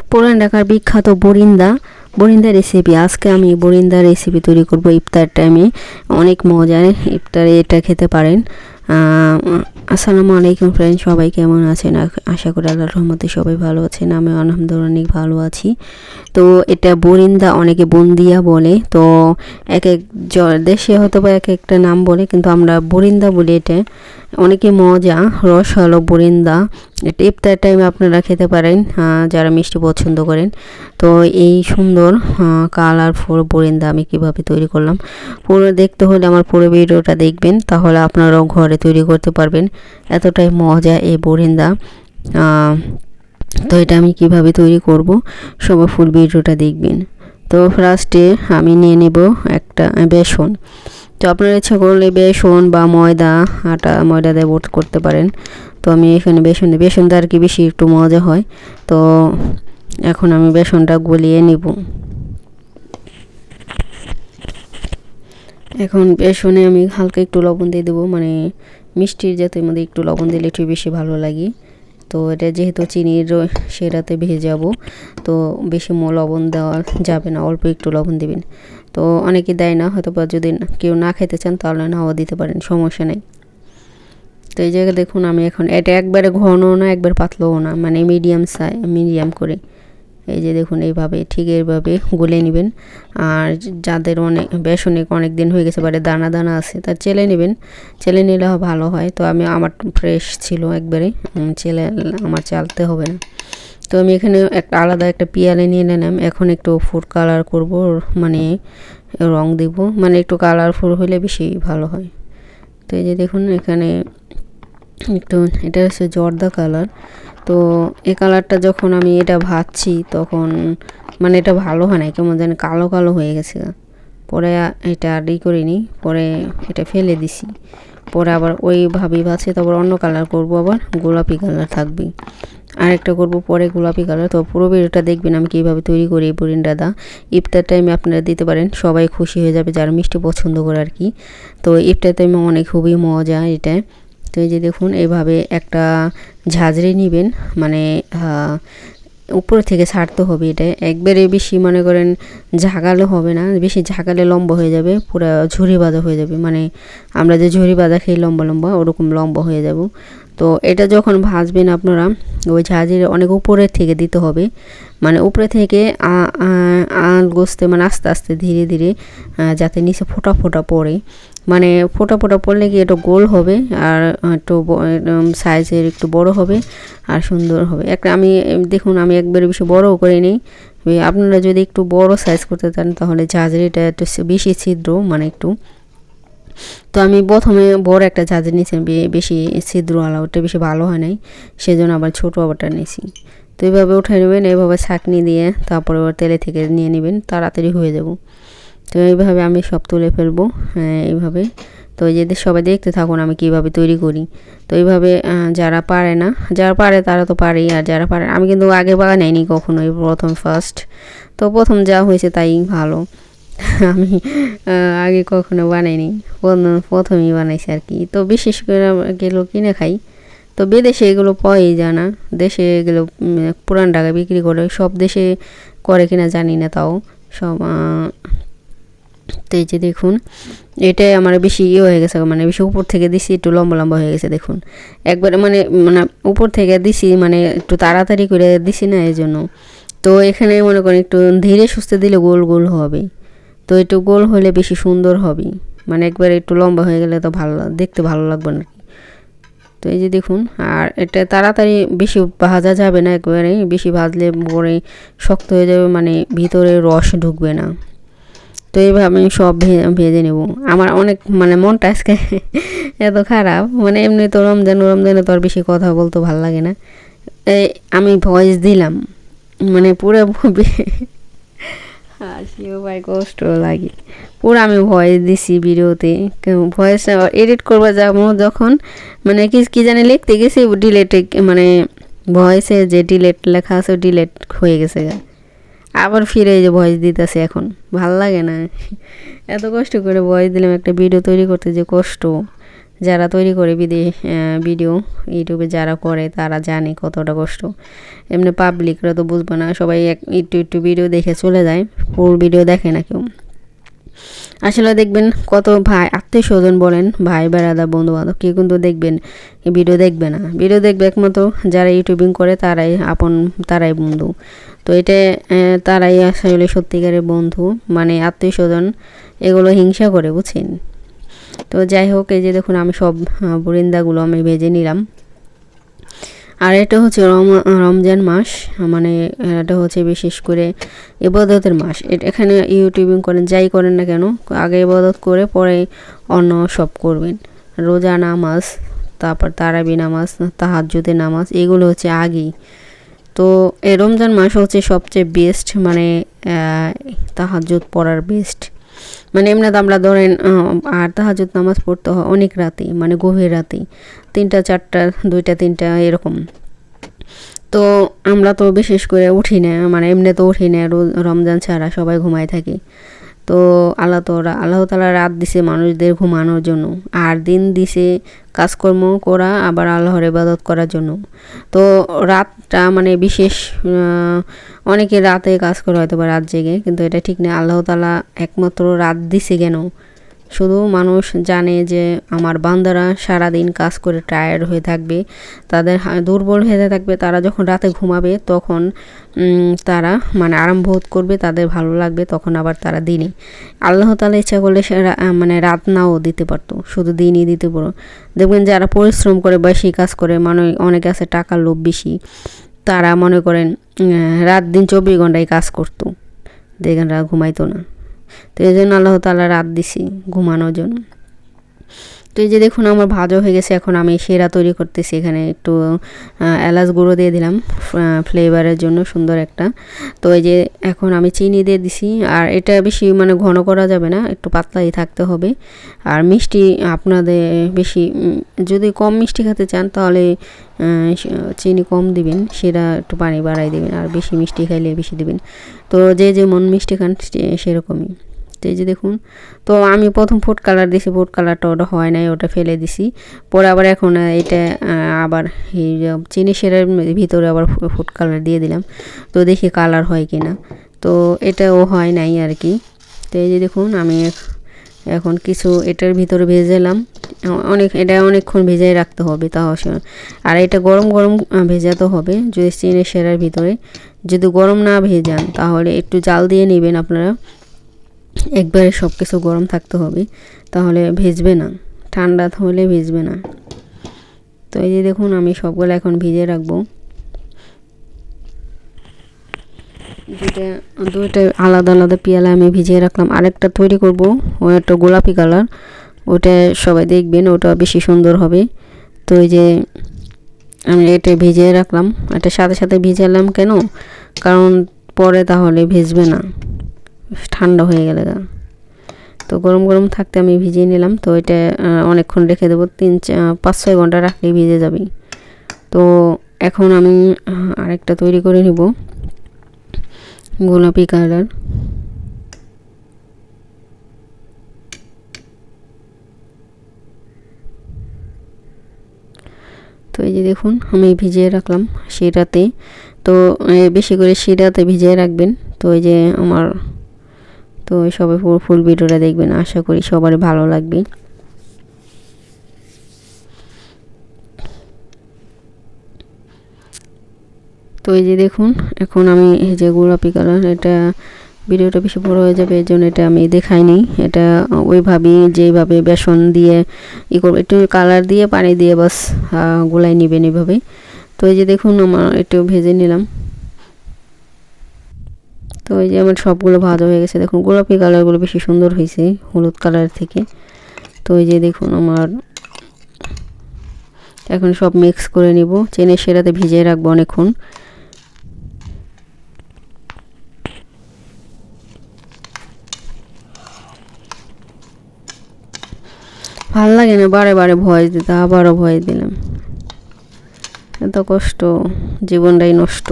পুরান ঢাকার বিখ্যাত বরিন্দা বরিন্দা রেসিপি। আজকে আমি বরিন্দা রেসিপি তৈরি করব ইফতার টাইমে। অনেক মজার, ইফতারে এটা খেতে পারেন। আসসালামু আলাইকুম ফ্রেন্ড, সবাই কেমন আছেন? আশা করি আল্লাহর রহমতে সবাই ভালো আছেন। আমি আলহামদুলিল্লাহ অনেক ভালো আছি। তো এটা বরিন্দা, অনেকে বন্দিয়া বলে। তো এক এক দেশে হয়তো বা এক একটা নাম বলে, কিন্তু আমরা বরিন্দা বলি। এটা অনেকে মজা, রস হলো বরিন্দা। এটা ইফতার টাইমে আপনারা খেতে পারেন যারা মিষ্টি পছন্দ করেন। তো এই সুন্দর কালারফুল বরিন্দা আমি কিভাবে তৈরি করলাম, পুরো দেখতে হলে আমার পুরো ভিডিওটা দেখবেন, তাহলে আপনারাও ঘরে তৈরি করতে পারবেন। এতটাই মজা এই বরিন্দা। তো এটা আমি কিভাবে তৈরি করব, সবাই ফুল ভিডিওটা দেখবেন। তো ফার্স্টে আমি নিয়ে নেব একটা বেসন। তো আপনার ইচ্ছা করলে বেসন বা ময়দা, আটা ময়দা দিয়ে করতে পারেন। তো আমি এখানে বেসনটা আর কি বেশি একটু মজা হয়। তো এখন আমি বেসনটা গলিয়ে নিব। এখন বেসনে আমি হালকা একটু লবণ দিয়ে দেবো, মানে মিষ্টির জাতের মধ্যে একটু লবণ দিলে একটু বেশি ভালো লাগে। তো এটা যেহেতু চিনির সেটাতে ভেজাবো, তো বেশি লবণ দেওয়া যাবে না, অল্প একটু লবণ দেবেন। তো অনেকে দেয় না, হয়তো বা যদি কেউ না খেতে চান তাহলে নাও দিতে পারেন, সমস্যা নেই। তো এই জায়গায় দেখুন আমি এখন এটা একবারে ঘনও না একবার পাতলাও না, মানে মিডিয়াম করে এই যে দেখুন এইভাবে, ঠিক এইভাবে গুলে নেবেন। আর যাদের বেসনে অনেক দিন হয়ে গেছে, বাড়ি দানা দানা আছে, তার চেলে নেবেন। চেলে নিলে ভালো হয়। তো আমার ফ্রেশ ছিল একবারে, আমার চালতে হবে না। তো আমি এখানে একটা আলাদা একটা পিয়ালে নিয়ে নিলাম। এখন একটু ফুড কালার করব, মানে রং দেব, মানে একটু কালারফুল হলে বেশি ভালো হয়। তো এই যে দেখুন এখানে একটু, এটা হচ্ছে জর্দা কালার। তো এই কালারটা যখন আমি এটা ভাজছি তখন মানে এটা ভালো হয় না, কেমন যেন কালো কালো হয়ে গেছে। পরে এটা করিনি, পরে এটা ফেলে দিছি। পরে আবার ওইভাবেই ভাজছি, তারপর অন্য কালার করব, আবার গোলাপি কালার থাকবে। আরেকটা করব পরে গোলাপি কালার। তো পুরো ভিডিওটা দেখবেন আমি কীভাবে তৈরি করি এই বরিন্ডাটা। ইফতার টাইমে আপনারা দিতে পারেন, সবাই খুশি হয়ে যাবে যারা মিষ্টি পছন্দ করে আর কি। তো ইফতার টাইমে খুবই মজা এটা। তো এই যে দেখুন এইভাবে একটা ঝাঁঝরি নেবেন, মানে উপর থেকে ছাড়তে হবে। এটা একবারে বেশি মনে করেন ঝাঁকালে হবে না, বেশি ঝাঁকালে লম্বা হয়ে যাবে, পুরো ঝুরি বাঁধা হয়ে যাবে। মানে আমরা যে ঝুরি বাঁধা খাই লম্বা লম্বা, ওরকম লম্বা হয়ে যাব। তো এটা যখন ভাজবেন আপনারা, ওই ঝাঁঝরি অনেক উপরের থেকে দিতে হবে, মানে উপরে থেকে গোস্তে, মানে আস্তে আস্তে ধীরে ধীরে, যাতে নিচে ফোঁটা ফোঁটা পড়ে। মানে ফোঁটা ফোঁটা পড়লে কি একটু গোল হবে, আর একটু সাইজের একটু বড় হবে, আর সুন্দর হবে। আমি দেখুন আমি একবারে বেশি বড়ও করে নিই। আপনারা যদি একটু বড় সাইজ করতে চান তাহলে ঝাঁঝরিটা একটু বেশি ছিদ্র, মানে একটু। তো আমি প্রথমে বড় একটা ঝাঁঝরি নিয়েছি, বেশি ছিদ্রওয়ালা, ওটা বেশি ভালো হয় নাই, সেজন্য আবার ছোটো আবারটা নিয়েছি। তো এইভাবে উঠে নেবেন, এইভাবে ছাঁকনি দিয়ে, তারপরে ওর তেলে থেকে নিয়ে নেবেন, তাড়াতাড়ি হয়ে যাব। তো এইভাবে আমি সব তুলে ফেলবো, এইভাবে। তো এই যে সবাই দেখতে থাকুন আমি কিভাবে তৈরি করি। তো এইভাবে যারা পারে তারা তো পারেই, আর যারা পারে, আমি কিন্তু আগে বানাইনি কখনো, প্রথম ফার্স্ট। তো প্রথম যা হয়েছে তাই ভালো। আমি আগে কখনো বানাইনি, প্রথমেই বানাইছি আর কি। তো বিশেষ করে এগুলো কিনে খাই। তো বিদেশে এগুলো পাওয়াই যায় না, দেশে এগুলো পুরান ঢাকায় বিক্রি করে, সব দেশে করে কিনা জানি না, তাও সব। তো এই যে দেখুন এটাই আমার বেশি হয়ে গেছে, মানে বেশি উপর থেকে দিছি, একটু লম্বা লম্বা হয়ে গেছে দেখুন। একবারে মানে মানে উপর থেকে দিছি, মানে একটু তাড়াতাড়ি করে দিছি না, এই জন্য। তো এখানে মনে করেন একটু ধীরে সুস্থে দিলে গোল গোল হবে। তো একটু গোল হলে বেশি সুন্দর হবে, মানে একবারে একটু লম্বা হয়ে গেলে তো দেখতে ভালো লাগবে না। তো এই যে দেখুন, আর এটা তাড়াতাড়ি বেশি ভাজা যাবে না, একবারে বেশি ভাজলে পরে শক্ত হয়ে যাবে, মানে ভিতরে রস ঢুকবে না। তো এইভাবে আমি সব ভেজে নেব। আমার অনেক মানে মনটা আজকে এত খারাপ, মানে এমনি তো রমজানে তো আর বেশি কথা বলতে ভালো লাগে না। এই আমি ভয়েস দিলাম, মানে পুরো হাসিও ভাই কষ্ট লাগে, পুরো আমি ভয়েস দিছি ভিডিওতে। ভয়েস এডিট করবো যখন, মানে কি জানি লিখতে গেছি, মানে ভয়েসে যে ডিলেট লেখা আছে ডিলেট হয়ে গেছে, আবার ফিরে এই যে ভয়েস দিতেছে। এখন ভাল লাগে না, এত কষ্ট করে ভয়েস দিলাম একটা ভিডিও তৈরি করতে, যে কষ্ট। যারা তৈরি করে ভিডিও ইউটিউবে যারা করে তারা জানে কতটা কষ্ট। এমনি পাবলিকরা তো বুঝবে না, সবাই একটু ভিডিও দেখে চলে যায়, ফুল ভিডিও দেখে না কেউ। আসলে দেখবেন কত ভাই আত্মীয় স্বজন বলেন, ভাই বেড়াদা বন্ধু বান্ধব, কেউ কিন্তু দেখবেন ভিডিও দেখবে না। ভিডিও দেখবে একমাত্র যারা ইউটিউবিং করে, তারাই আপন, তারাই বন্ধু। তো এটা তারাই আসলে সত্যিকারের বন্ধু, মানে আত্মীয় স্বজন এগুলো হিংসা করে, বুঝছেন। তো যাই হোক, এই যে দেখুন আমি সব বরিন্দাগুলো আমি ভেজে নিলাম। আর এটা হচ্ছে রমজান মাস, মানে এটা হচ্ছে বিশেষ করে ইবাদতের মাস। এখানে ইউটিউবিং করেন যাই করেন না কেন, আগে ইবাদত করে পরে অন্য সব করবেন। রোজা নামাজ, তারপর তারাবি নামাজ, তাহাজ্জুদের নামাজ, এগুলো হচ্ছে আগেই। তো এই রমজান মাস হচ্ছে সবচেয়ে বেস্ট, মানে তাহাজ্জুদ পড়ার বেস্ট। মানে এমনিতে আমরা ধরেন আর তাহাজ্জুদ নামাজ পড়তে হয় অনেক রাতে, মানে গভীর রাতে, 3টা 4টা 2টা 3টা এরকম। তো আমরা তো বিশেষ করে উঠি না, মানে এমনি তো উঠি না, রমজান ছাড়া সবাই ঘুমায় থাকে। তো আল্লাহ তাআলা রাত দিছে মানুষদের ঘুমানোর জন্য, আর দিন দিছে কাজকর্ম করা, আবার আল্লাহর ইবাদত করার জন্য। তো রাতটা মানে বিশেষ, অনেকে রাতে কাজ করে হয়তো বা রাত জেগে, কিন্তু এটা ঠিক না। আল্লাহ তাআলা একমাত্র রাত দিছে কেন, শুধু মানুষ জানে যে আমার বান্দারা সারাদিন কাজ করে টায়ার্ড হয়ে থাকবে, তাদের দুর্বল হয়ে থাকবে, তারা যখন রাতে ঘুমাবে তখন তারা মানে আরাম বোধ করবে, তাদের ভালো লাগবে, তখন আবার তারা দিনে। আল্লাহ তাআলা ইচ্ছা করলে মানে রাত নাও দিতে পারতো, শুধু দিনই দিতে পারো। দেখবেন যারা পরিশ্রম করে বেশি কাজ করে, মানে অনেকে আছে টাকার লোভ বেশি, তারা মনে করেন রাত দিন 24 ঘন্টায় কাজ করতো, দেখেন ঘুমাইতো না। তো এই জন্য আল্লাহ তাআলা রাত দিছি ঘুমানোর জন্য। তো এই যে দেখুন আমার ভাজা হয়ে গেছে, এখন আমি সেরা তৈরি করতেছি। এখানে একটু এলাচ গুঁড়ো দিয়ে দিলাম ফ্লেভারের জন্য সুন্দর একটা। তো এই যে এখন আমি চিনি দিয়ে দিছি, আর এটা বেশি মানে ঘন করা যাবে না, একটু পাতলাই থাকতে হবে। আর মিষ্টি আপনাদের বেশি, যদি কম মিষ্টি খেতে চান তাহলে চিনি কম দিবেন, সেটা একটু পানি বাড়াই দিবেন। আর বেশি মিষ্টি খাইলে বেশি দিবেন। তো যে যেমন মিষ্টি খান সেরকমই। তো এই যে দেখুন, তো আমি প্রথম ফুড কালার দিছি, ফুড কালারটা ওটা হয় নাই, ওটা ফেলে দিছি। পরে আবার এখন এটা আবার এই চিনি সেরার ভিতরে আবার ফুড কালার দিয়ে দিলাম, তো দেখি কালার হয় কি না। তো এটাও হয় নাই আর কি। তো এই যে দেখুন আমি এখন কিছু এটার ভিতরে ভেজালাম, এটা অনেকক্ষণ ভেজাই রাখতে হবে তাহলে। আর এটা গরম গরম ভেজাতে হবে, যদি চিনি সেরার ভিতরে। যদি গরম না ভেজান তাহলে একটু জাল দিয়ে নেবেন আপনারা, একবারে সব কিছু গরম থাকতে হবে, তাহলে ভেজবে না, ঠান্ডা হলে ভেজবে না। তো এই যে দেখুন আমি সবগুলো এখন ভিজে রাখবো। দুইটা আলাদা আলাদা পেয়ালা আমি ভিজিয়ে রাখলাম। আরেকটা তৈরি করব, ওটা গোলাপি কালার, ওটা সবাই দেখবেন, ওটা বেশি সুন্দর হবে। তো এই যে আমি এটা ভিজিয়ে রাখলাম, এটা সাথে সাথে ভিজালাম কেন, কারণ পরে তাহলে ভেজবে না, ঠান্ডা হয়ে গেলে। তো গরম গরম থাকতে আমি ভিজিয়ে নিলাম। তো এটা অনেকক্ষণ রেখে দেবো, 5-6 ঘন্টা রাখলেই ভিজে যাবে। তো এখন আমি আরেকটা তৈরি করে নিব গোলাপি কালার। তো এই যে দেখুন আমি ভিজিয়ে রাখলাম সেটাতে। তো বেশি করে সেটাতে ভিজিয়ে রাখবেন। তো এই যে আমার, তো সবাই ফুল ভিডিওটা দেখবেন, আশা করি সবারই ভালো লাগবে। তো এই যে দেখুন এখন আমি এই যে গোলাপি কালার, এটা ভিডিওটা বেশি বড় হয়ে যাবে, এর জন্য এটা আমি দেখাইনি। এটা ওইভাবেই যেভাবে বেসন দিয়ে করবো, একটু কালার দিয়ে পানি দিয়ে বাস গোলাই নেবেন এইভাবে। তো এই যে দেখুন আমার একটু ভেজে নিলাম। তো এই যে আমার সবগুলো ভাজা হয়ে গেছে, দেখুন গোলাপি কালারগুলো বেশি সুন্দর হয়েছে হলুদ কালার থেকে। তো এই যে দেখুন আমার এখন সব মিক্স করে নিব, চিনি সেরাতে ভিজিয়ে রাখবো অনেকক্ষণ। ভাল লাগে না বারে বারে ভয়েস দিতে, আবারও ভয়েস দিলাম। এত কষ্ট, জীবনটাই নষ্ট।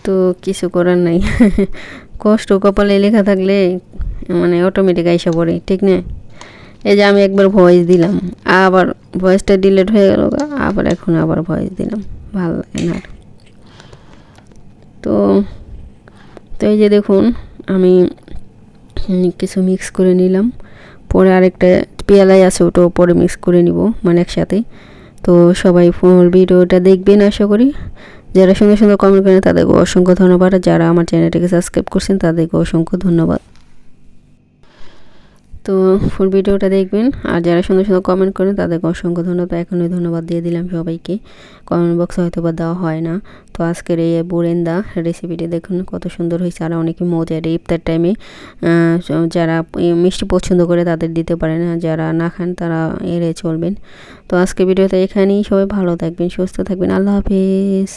তো কিছু করার নাই, কষ্ট কপালে লেখা থাকলে মানে অটোমেটিক আইসা পড়ে, ঠিক না? এই যে আমি একবার ভয়েস দিলাম, আবার ভয়েসটা ডিলিট হয়ে গেল, আবার এখন আবার ভয়েস দিলাম, ভালো লাগে না। তো তো এই যে দেখুন আমি কিছু মিক্স করে নিলাম, পরে আরেকটা পেয়ালাই আছে ওটাও পরে মিক্স করে নিব মানে একসাথে। তো সবাই ফুল ভিডিওটা দেখবেন আশা করি। যারা সুন্দর সুন্দর কমেন্ট করেন তাদেরকে অসংখ্য ধন্যবাদ, আর যারা আমার চ্যানেলটিকে সাবস্ক্রাইব করছেন তাদেরকে অসংখ্য ধন্যবাদ। তো ফুল ভিডিওটা দেখবেন, আর যারা সুন্দর সুন্দর কমেন্ট করেন তাদেরকে অসংখ্য ধন্যবাদ। এখনই ধন্যবাদ দিয়ে দিলাম সবাইকে, কমেন্ট বক্সে হয়তো বা দেওয়া হয় না। তো আজকের এই বোরেন্দা রেসিপিটি দেখুন কত সুন্দর হয়েছে, আর অনেকে মজার। ইফতার টাইমে যারা মিষ্টি পছন্দ করে তাদের দিতে পারেন, যারা না খান তারা এড়িয়ে চলবেন। তো আজকে ভিডিওটা এখানেই, সবাই ভালো থাকবেন, সুস্থ থাকবেন, আল্লাহ হাফিজ।